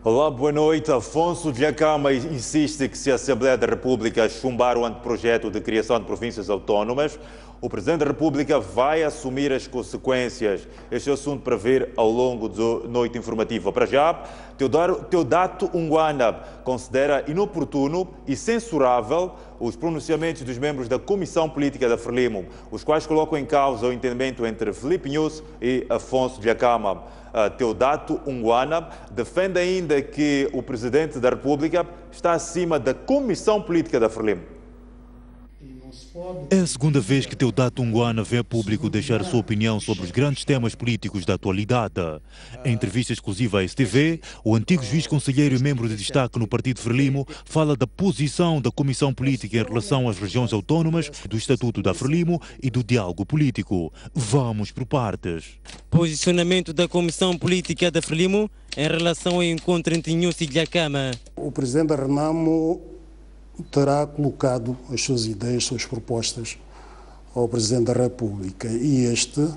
Olá, boa noite. Afonso Dhlakama insiste que se a Assembleia da República chumbar o anteprojeto de criação de províncias autónomas, o Presidente da República vai assumir as consequências. Este é o assunto para ver ao longo da noite informativa. Para já, Teodato Unguana considera inoportuno e censurável os pronunciamentos dos membros da Comissão Política da Frelimo, os quais colocam em causa o entendimento entre Filipe Nyusi e Afonso Dhlakama. Teodato Unguana defende ainda que o Presidente da República está acima da Comissão Política da Frelimo. É a segunda vez que Teodato Unguana vê a público deixar a sua opinião sobre os grandes temas políticos da atualidade. Em entrevista exclusiva à STV, o antigo juiz conselheiro e membro de destaque no Partido Frelimo fala da posição da Comissão Política em relação às regiões autónomas, do Estatuto da Frelimo e do diálogo político. Vamos por partes. Posicionamento da Comissão Política da Frelimo em relação ao encontro entre Nyusi e Dhlakama. O Presidente da Renamo terá colocado as suas ideias, as suas propostas ao Presidente da República e este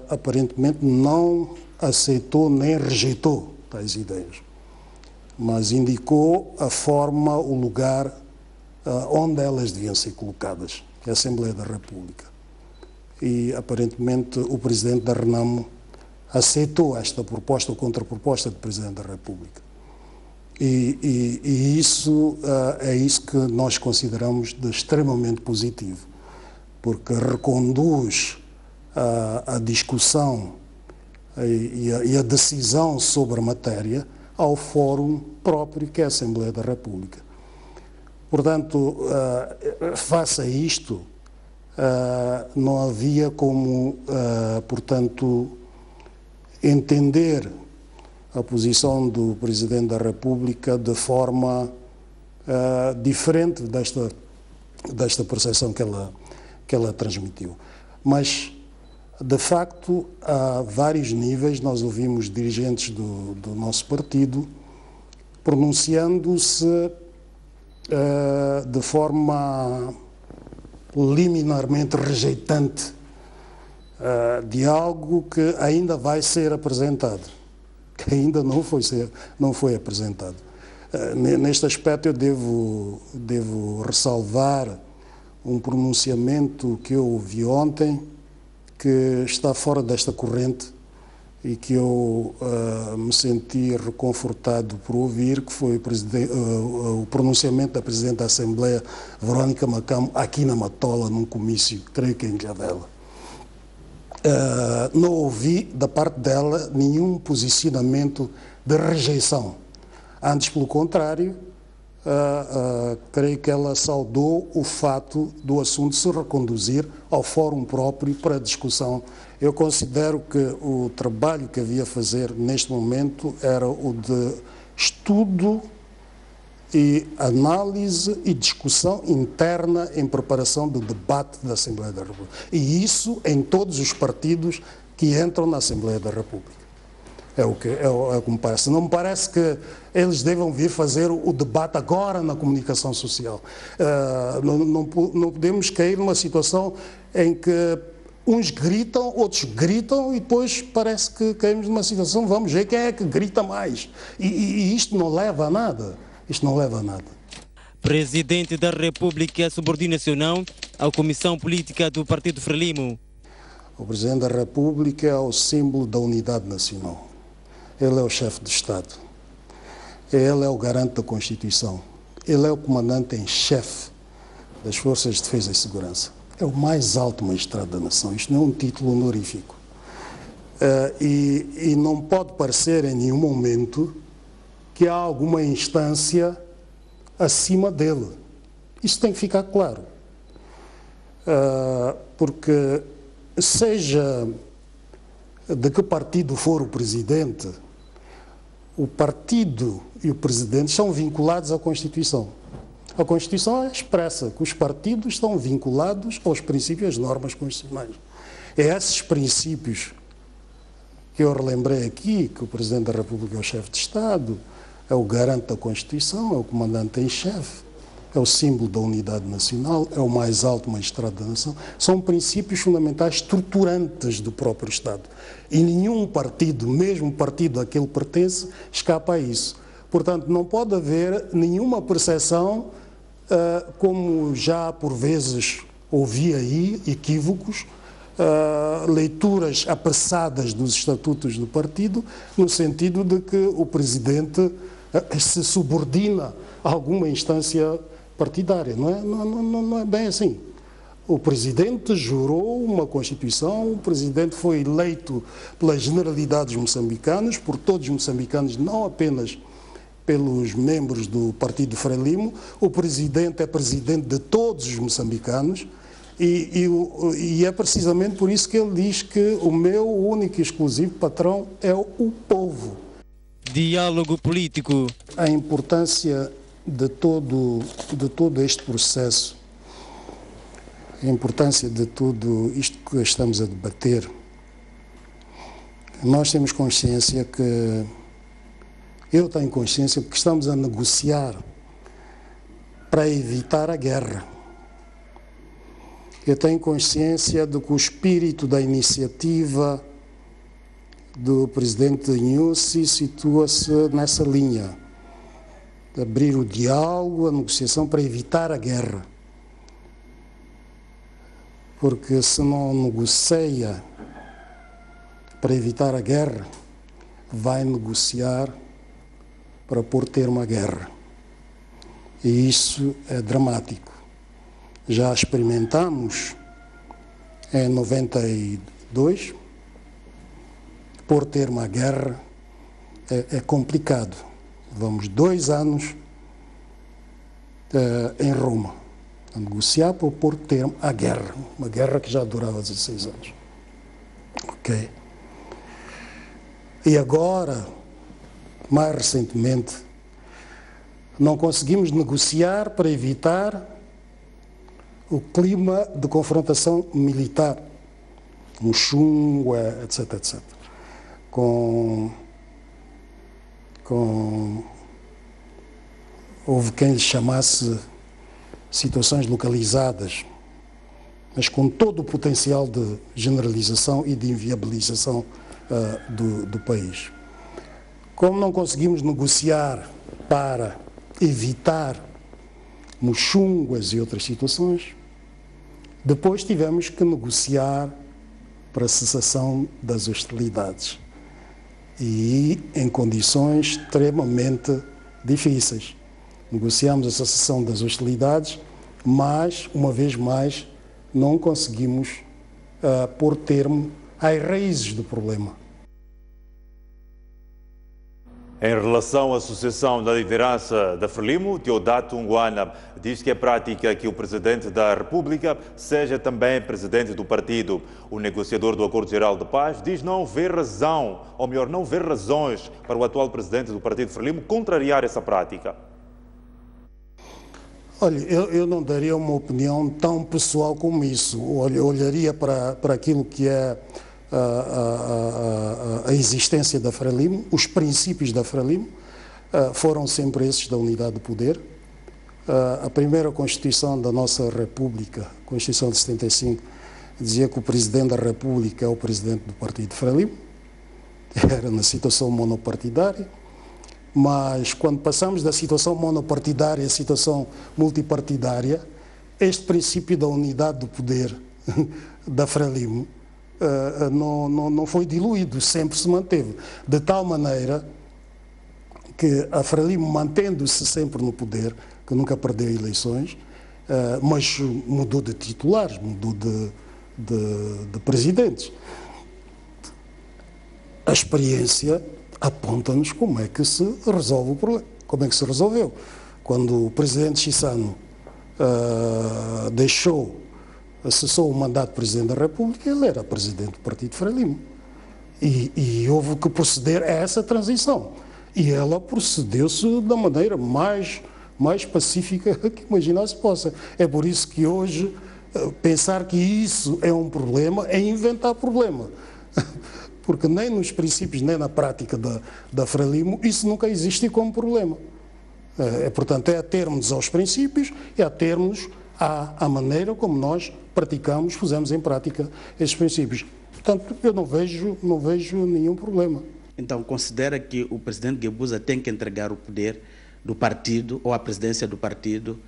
aparentemente não aceitou nem rejeitou tais ideias, mas indicou a forma, o lugar onde elas deviam ser colocadas, que é a Assembleia da República. E aparentemente o Presidente da Renamo aceitou esta proposta ou contraproposta do Presidente da República. E isso é isso que nós consideramos de extremamente positivo, porque reconduz a discussão e a decisão sobre a matéria ao fórum próprio que é a Assembleia da República. Portanto, face a isto, não havia como, portanto, entender a posição do Presidente da República de forma diferente desta percepção que ela transmitiu. Mas, de facto, a vários níveis nós ouvimos dirigentes do nosso partido pronunciando-se de forma liminarmente rejeitante de algo que ainda vai ser apresentado, que ainda não foi apresentado. Neste aspecto eu devo ressalvar um pronunciamento que eu ouvi ontem, que está fora desta corrente e que eu me senti reconfortado por ouvir, que foi o pronunciamento da Presidente da Assembleia, Verónica Macamo, aqui na Matola, num comício, creio que em Javela. Não ouvi da parte dela nenhum posicionamento de rejeição. Antes, pelo contrário, creio que ela saudou o fato do assunto se reconduzir ao fórum próprio para discussão. Eu considero que o trabalho que havia a fazer neste momento era o de estudo e análise e discussão interna em preparação do debate da Assembleia da República. E isso em todos os partidos que entram na Assembleia da República. É o que me parece. Não me parece que eles devam vir fazer o debate agora na comunicação social. Não podemos cair numa situação em que uns gritam, outros gritam e depois parece que caímos numa situação, vamos ver quem é que grita mais. E isto não leva a nada. Isto não leva a nada. Presidente da República subordinacional à Comissão Política do Partido Frelimo. O Presidente da República é o símbolo da unidade nacional. Ele é o chefe de Estado. Ele é o garante da Constituição. Ele é o comandante em chefe das Forças de Defesa e Segurança. É o mais alto magistrado da nação. Isto não é um título honorífico. E não pode parecer em nenhum momento que há alguma instância acima dele. Isso tem que ficar claro. Porque seja de que partido for o presidente, o partido e o presidente estão vinculados à Constituição. A Constituição expressa que os partidos estão vinculados aos princípios e às normas constitucionais. É esses princípios que eu relembrei aqui, que o Presidente da República é o chefe de Estado, é o garante da Constituição, é o comandante em chefe, é o símbolo da unidade nacional, é o mais alto magistrado da nação. São princípios fundamentais estruturantes do próprio Estado. E nenhum partido, mesmo o partido a que ele pertence, escapa a isso. Portanto, não pode haver nenhuma percepção, como já por vezes ouvi aí, equívocos, leituras apressadas dos estatutos do partido, no sentido de que o presidente se subordina a alguma instância partidária. Não é bem assim. O presidente jurou uma Constituição, o presidente foi eleito pelas generalidades moçambicanas, por todos os moçambicanos, não apenas pelos membros do Partido Frelimo. O presidente é presidente de todos os moçambicanos e é precisamente por isso que ele diz que o meu único e exclusivo patrão é o povo. Diálogo político. A importância de todo este processo, a importância de tudo isto que estamos a debater, nós temos consciência que, eu tenho consciência que estamos a negociar para evitar a guerra. Eu tenho consciência de que o espírito da iniciativa do presidente Nyusi situa-se nessa linha, de abrir o diálogo, a negociação para evitar a guerra. Porque se não negocia para evitar a guerra, vai negociar para pôr termo à guerra. E isso é dramático. Já experimentamos em 92, pôr termo à guerra é complicado. Vamos 2 anos em Roma a negociar para pôr termo à guerra, uma guerra que já durava 16 anos. Ok? E agora, mais recentemente, não conseguimos negociar para evitar o clima de confrontação militar, Muxungwa, etc, etc. Houve quem lhe chamasse situações localizadas, mas com todo o potencial de generalização e de inviabilização do país. Como não conseguimos negociar para evitar Muxunguas e outras situações, depois tivemos que negociar para a cessação das hostilidades. E em condições extremamente difíceis. Negociamos a cessação das hostilidades, mas, uma vez mais, não conseguimos pôr termo às raízes do problema. Em relação à sucessão da liderança da Frelimo, Teodato Nguana diz que é prática que o Presidente da República seja também Presidente do partido. O negociador do Acordo Geral de Paz diz não ver razão, ou melhor, não ver razões para o atual Presidente do partido Frelimo contrariar essa prática. Olha, eu não daria uma opinião tão pessoal como isso. Eu olharia para aquilo que é a existência da Frelimo, os princípios da Frelimo, foram sempre esses da unidade de poder. A primeira Constituição da nossa República, a Constituição de 75, dizia que o Presidente da República é o Presidente do Partido Frelimo, era na situação monopartidária, mas quando passamos da situação monopartidária à situação multipartidária, este princípio da unidade do poder da Frelimo não foi diluído, sempre se manteve. De tal maneira que a Frelimo, mantendo-se sempre no poder, que nunca perdeu eleições, mas mudou de titulares, mudou de presidentes. A experiência aponta-nos como é que se resolve o problema. Como é que se resolveu? Quando o presidente Chissano cessou o mandato de Presidente da República, ele era Presidente do Partido Frelimo. E houve que proceder a essa transição. E ela procedeu-se da maneira mais pacífica que imaginar se possa. É por isso que hoje pensar que isso é um problema é inventar problema. Porque nem nos princípios, nem na prática da Frelimo, isso nunca existe como problema. Portanto, é atermos aos princípios, é atermos à maneira como nós praticamos, pusemos em prática esses princípios. Portanto, eu não vejo nenhum problema. Então, considera que o presidente Guebuza tem que entregar o poder do partido ou a presidência do partido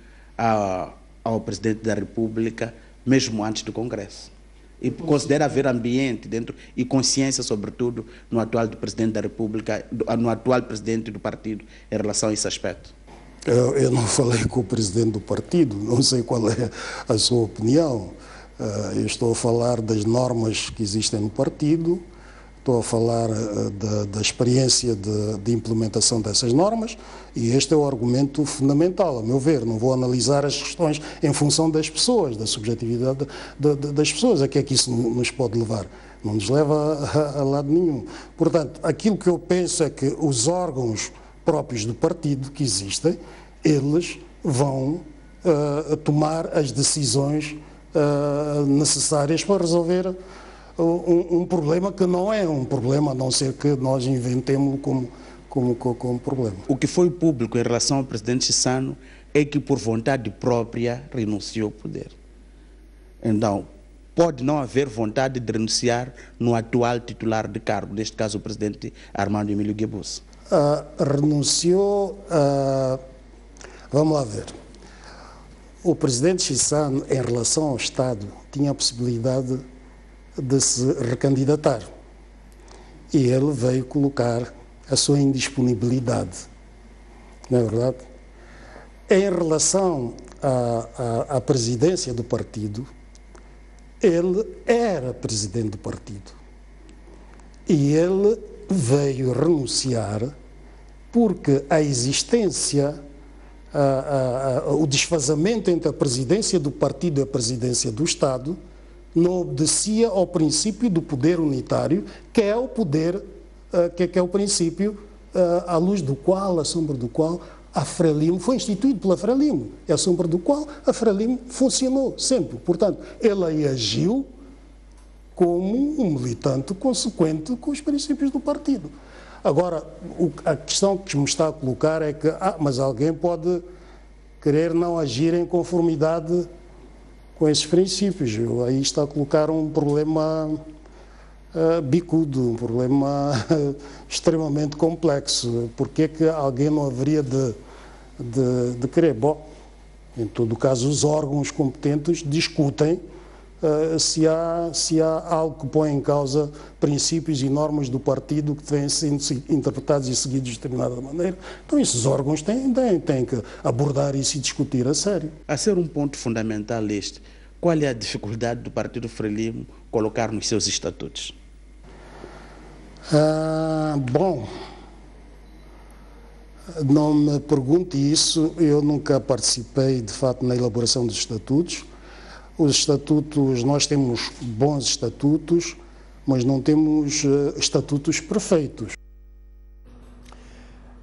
ao presidente da República, mesmo antes do Congresso? E considera haver ambiente dentro e consciência, sobretudo, no atual do presidente da República, no atual presidente do partido, em relação a esse aspecto? Eu não falei com o presidente do partido, não sei qual é a sua opinião. Eu estou a falar das normas que existem no partido, estou a falar da experiência de implementação dessas normas, e este é o argumento fundamental, a meu ver. Não vou analisar as questões em função das pessoas, da subjetividade das pessoas. A que é que isso nos pode levar? Não nos leva a lado nenhum. Portanto, aquilo que eu penso é que os órgãos próprios do partido que existem, eles vão tomar as decisões necessárias para resolver um problema que não é um problema, a não ser que nós inventemos como problema. O que foi público em relação ao presidente Chissano é que, por vontade própria, renunciou ao poder. Então, pode não haver vontade de renunciar no atual titular de cargo, neste caso o presidente Armando Emílio Guebuza. Renunciou, vamos lá ver. O presidente Chissano, em relação ao Estado, tinha a possibilidade de se recandidatar. E ele veio colocar a sua indisponibilidade. Não é verdade? Em relação à presidência do partido, ele era presidente do partido. E ele veio renunciar porque a existência, o desfazamento entre a presidência do partido e a presidência do Estado não obedecia ao princípio do poder unitário, que é o poder, que é o princípio à luz do qual, à sombra do qual a Frelimo foi instituído pela Frelimo, é a sombra do qual a Frelimo funcionou sempre. Portanto, ele aí agiu como um militante consequente com os princípios do partido. Agora, a questão que me está a colocar é que, mas alguém pode querer não agir em conformidade com esses princípios. Aí está a colocar um problema bicudo, um problema extremamente complexo. Por que que alguém não haveria de querer? Bom, em todo caso, os órgãos competentes discutem se há algo que põe em causa princípios e normas do partido que têm sido interpretados e seguidos de determinada maneira. Então, esses órgãos têm que abordar isso e discutir a sério. A ser um ponto fundamental este, qual é a dificuldade do Partido Frelimo colocar nos seus estatutos? Bom, não me pergunte isso, eu nunca participei, de fato, na elaboração dos estatutos. Os estatutos, nós temos bons estatutos, mas não temos estatutos perfeitos.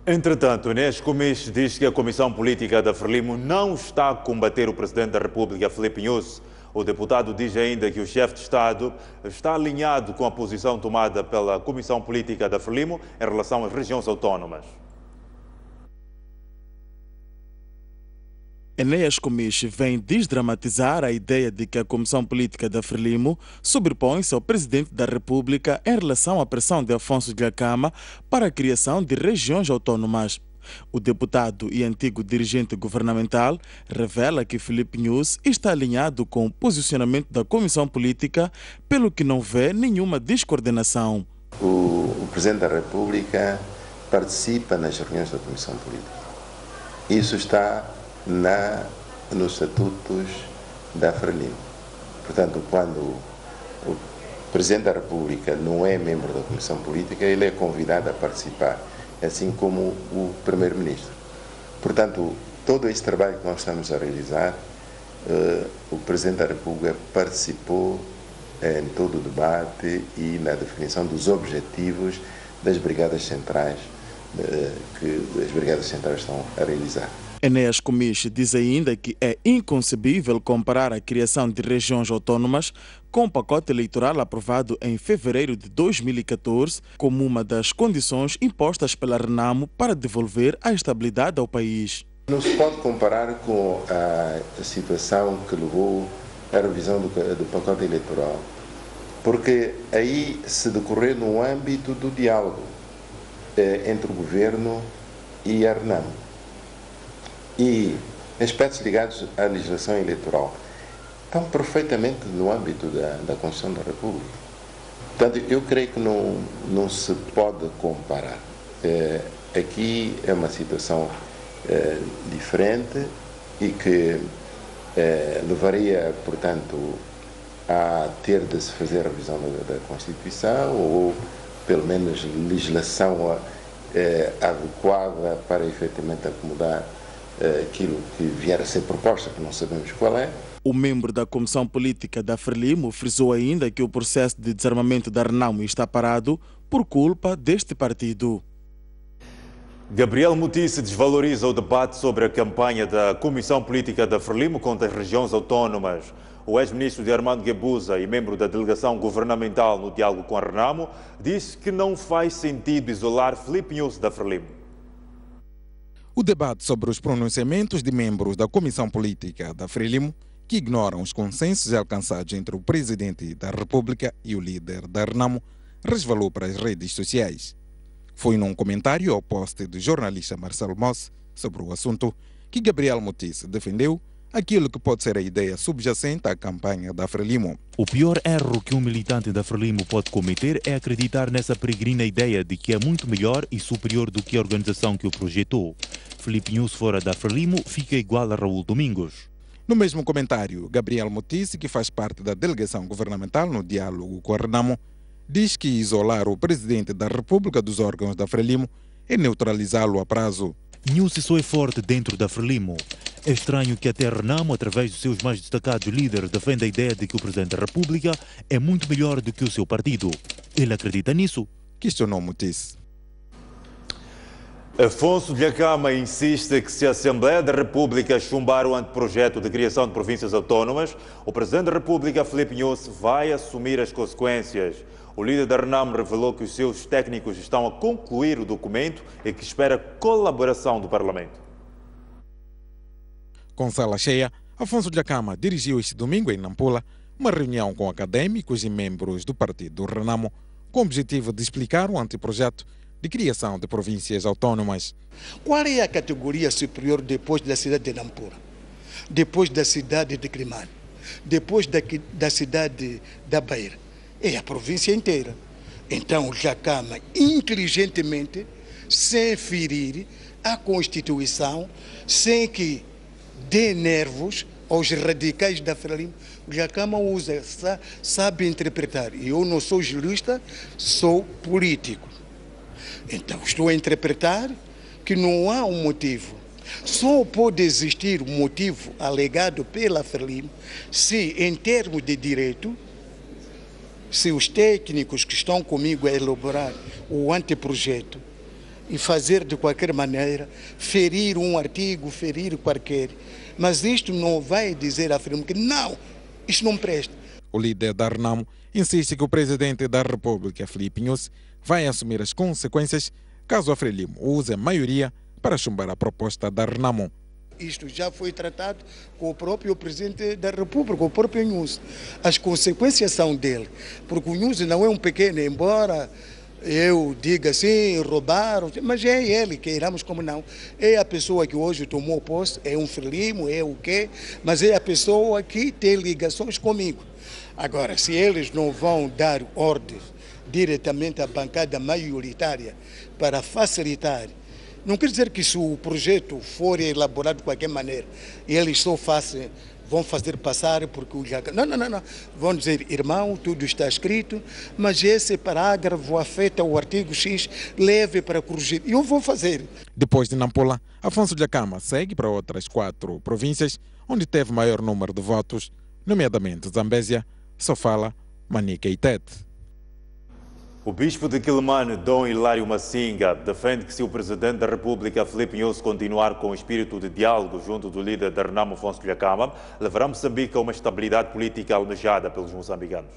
Entretanto, Inês Gomes diz que a Comissão Política da Frelimo não está a combater o Presidente da República, Filipe Nyusi. O deputado diz ainda que o chefe de Estado está alinhado com a posição tomada pela Comissão Política da Frelimo em relação às regiões autónomas. Enéas Gomes vem desdramatizar a ideia de que a Comissão Política da Frelimo sobrepõe-se ao Presidente da República em relação à pressão de Afonso Dhlakama para a criação de regiões autónomas. O deputado e antigo dirigente governamental revela que Filipe Nyusi está alinhado com o posicionamento da Comissão Política, pelo que não vê nenhuma descoordenação. O Presidente da República participa nas reuniões da Comissão Política. Isso está nos estatutos da Frelimo. Portanto, quando o Presidente da República não é membro da Comissão Política, ele é convidado a participar, assim como o Primeiro-Ministro. Portanto, todo esse trabalho que nós estamos a realizar, o Presidente da República participou em todo o debate e na definição dos objetivos das brigadas centrais que as brigadas centrais estão a realizar. Enéas Comiche diz ainda que é inconcebível comparar a criação de regiões autónomas com o pacote eleitoral aprovado em fevereiro de 2014 como uma das condições impostas pela Renamo para devolver a estabilidade ao país. Não se pode comparar com a situação que levou à revisão do pacote eleitoral, porque aí se decorreu no âmbito do diálogo entre o governo e a Renamo. E aspectos ligados à legislação eleitoral estão perfeitamente no âmbito da Constituição da República. Portanto, eu creio que não se pode comparar. Aqui é uma situação diferente e que levaria, portanto, a ter de se fazer a revisão da Constituição ou, pelo menos, legislação adequada para efetivamente acomodar aquilo que vier a ser proposta, que não sabemos qual é. O membro da Comissão Política da Frelimo frisou ainda que o processo de desarmamento da Renamo está parado por culpa deste partido. Gabriel Mutice desvaloriza o debate sobre a campanha da Comissão Política da Frelimo contra as regiões autónomas. O ex-ministro de Armando Guebuza e membro da delegação governamental no diálogo com a Renamo diz que não faz sentido isolar Filipe Nhus da Frelimo. O debate sobre os pronunciamentos de membros da Comissão Política da Frelimo, que ignoram os consensos alcançados entre o Presidente da República e o líder da Renamo, resvalou para as redes sociais. Foi num comentário ao post do jornalista Marcelo Moss sobre o assunto que Gabriel Mutice defendeu aquilo que pode ser a ideia subjacente à campanha da Frelimo. O pior erro que um militante da Frelimo pode cometer é acreditar nessa peregrina ideia de que é muito melhor e superior do que a organização que o projetou. Filipe Nhus fora da Frelimo fica igual a Raul Domingos. No mesmo comentário, Gabriel Mutice, que faz parte da delegação governamental no diálogo com a Renamo, diz que isolar o Presidente da República dos órgãos da Frelimo é neutralizá-lo a prazo. Nhus só é forte dentro da Frelimo. É estranho que até a Renamo, através dos seus mais destacados líderes, defenda a ideia de que o Presidente da República é muito melhor do que o seu partido. Ele acredita nisso? Questionou Mutice. Afonso Dhlakama insiste que se a Assembleia da República chumbar o anteprojeto de criação de províncias autónomas, o Presidente da República, Filipe Nhus, vai assumir as consequências. O líder da Renamo revelou que os seus técnicos estão a concluir o documento e que espera colaboração do Parlamento. Com sala cheia, Afonso Dhlakama dirigiu este domingo em Nampula uma reunião com acadêmicos e membros do partido Renamo com o objetivo de explicar o anteprojeto de criação de províncias autónomas. Qual é a categoria superior depois da cidade de Nampula? Depois da cidade de Climane? Depois da cidade da Beira? É a província inteira. Então, o Dhlakama, inteligentemente, sem ferir a Constituição, sem que dê nervos aos radicais da Frelimo, o Dhlakama usa, sabe interpretar. Eu não sou jurista, sou político. Então, estou a interpretar que não há um motivo. Só pode existir um motivo alegado pela Frelimo se, em termos de direito, se os técnicos que estão comigo a elaborar o anteprojeto e fazer de qualquer maneira, ferir um artigo, ferir qualquer. Mas isto não vai dizer à Frelimo que não, isto não presta. O líder da Renamo insiste que o Presidente da República, Filipe Nhus, vai assumir as consequências caso a Frelimo use a maioria para chumbar a proposta da Renamo. Isto já foi tratado com o próprio Presidente da República, o próprio Nhus. As consequências são dele, porque o Nhus não é um pequeno, embora eu diga assim, roubaram, mas é ele, queiramos como não. É a pessoa que hoje tomou posse, é um Frelimo, é o quê, mas é a pessoa que tem ligações comigo. Agora, se eles não vão dar ordens diretamente à bancada maioritária para facilitar, não quer dizer que se o projeto for elaborado de qualquer maneira, eles só vão fazer passar porque o Dhlakama... Não. Vão dizer, irmão, tudo está escrito, mas esse parágrafo afeta o artigo X, leve para corrigir. E eu vou fazer. Depois de Nampula, Afonso Dhlakama segue para outras 4 províncias, onde teve maior número de votos, nomeadamente Zambésia, Sofala, Manica e Tete. O bispo de Quilimane, Dom Hilário Massinga, defende que se o presidente da República, Filipe Nyusi, continuar com o espírito de diálogo junto do líder da Renamo, Afonso Dhlakama, levará Moçambique a uma estabilidade política almejada pelos moçambicanos.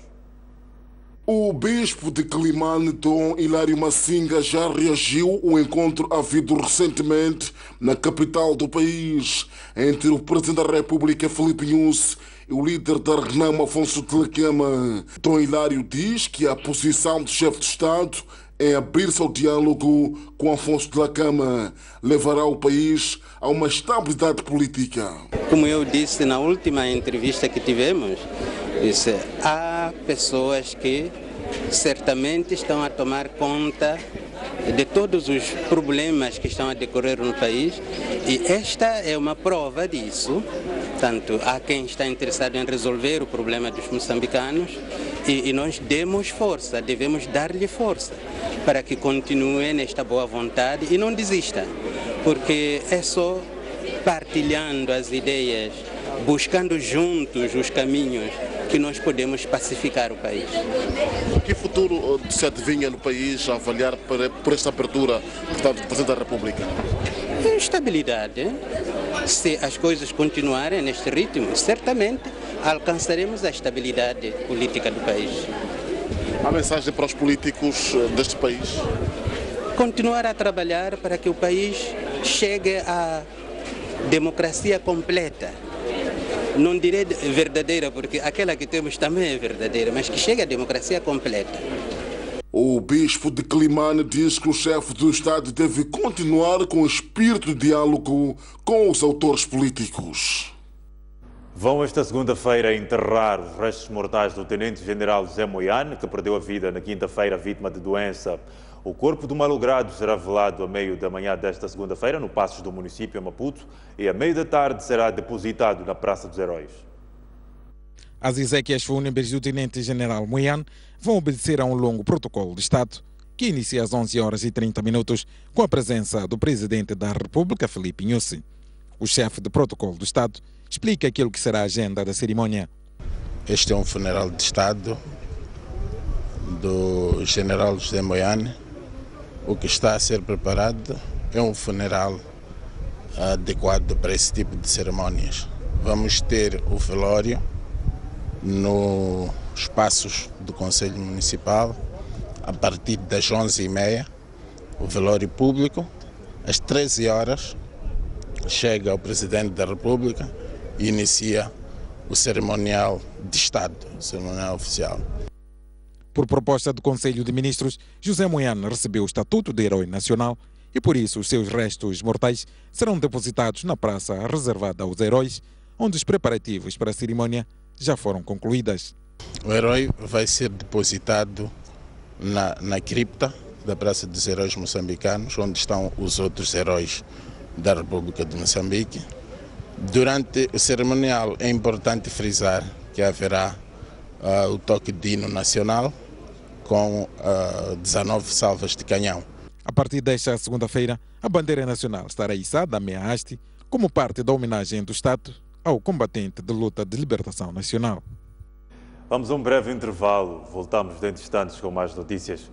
O bispo de Quilimane, Dom Hilário Massinga, já reagiu ao encontro havido recentemente na capital do país entre o presidente da República, Filipe Nyusi, e o líder da Renamo, Afonso Dhlakama. Dom Hilário diz que a posição do chefe de Estado é abrir-se ao diálogo com Afonso Dhlakama. Levará o país a uma estabilidade política. Como eu disse na última entrevista que tivemos, há pessoas que certamente estão a tomar conta de todos os problemas que estão a decorrer no país, e esta é uma prova disso. Portanto, há quem está interessado em resolver o problema dos moçambicanos e nós devemos dar-lhe força para que continue nesta boa vontade e não desista, porque é só partilhando as ideias, buscando juntos os caminhos que nós podemos pacificar o país. Que futuro se adivinha no país a avaliar por esta abertura, portanto, do Presidente da República? Estabilidade. Se as coisas continuarem neste ritmo, certamente alcançaremos a estabilidade política do país. A mensagem para os políticos deste país? Continuar a trabalhar para que o país chegue à democracia completa. Não direi verdadeira, porque aquela que temos também é verdadeira, mas que chegue à democracia completa. O bispo de Quilimane diz que o chefe do Estado deve continuar com o espírito de diálogo com os autores políticos. Vão esta segunda-feira enterrar os restos mortais do Tenente-General José Moyane, que perdeu a vida na quinta-feira vítima de doença. O corpo do malogrado será velado a meio da manhã desta segunda-feira no Passos do município de Maputo e a meio da tarde será depositado na Praça dos Heróis. As exéquias fúnebres do Tenente-General Moyane vão obedecer a um longo protocolo de Estado que inicia às 11h30 com a presença do Presidente da República, Filipe Nyusi. O chefe de protocolo do Estado explica aquilo que será a agenda da cerimônia. Este é um funeral de Estado do General José Moyane. O que está a ser preparado é um funeral adequado para esse tipo de cerimônias. Vamos ter o velório nos Passos do Conselho Municipal a partir das 11h30, o velório público. Às 13h chega o Presidente da República e inicia o cerimonial de Estado, o cerimonial oficial. Por proposta do Conselho de Ministros, José Moyane recebeu o estatuto de Herói Nacional e por isso os seus restos mortais serão depositados na praça reservada aos heróis, onde os preparativos para a cerimônia já foram concluídas. O herói vai ser depositado na cripta da Praça dos Heróis Moçambicanos, onde estão os outros heróis da República de Moçambique. Durante o cerimonial é importante frisar que haverá o toque de hino nacional com 19 salvas de canhão. A partir desta segunda-feira, a bandeira nacional estará içada à meia haste como parte da homenagem do Estado ao combatente de luta de libertação nacional. Vamos a um breve intervalo. Voltamos dentro de instantes com mais notícias.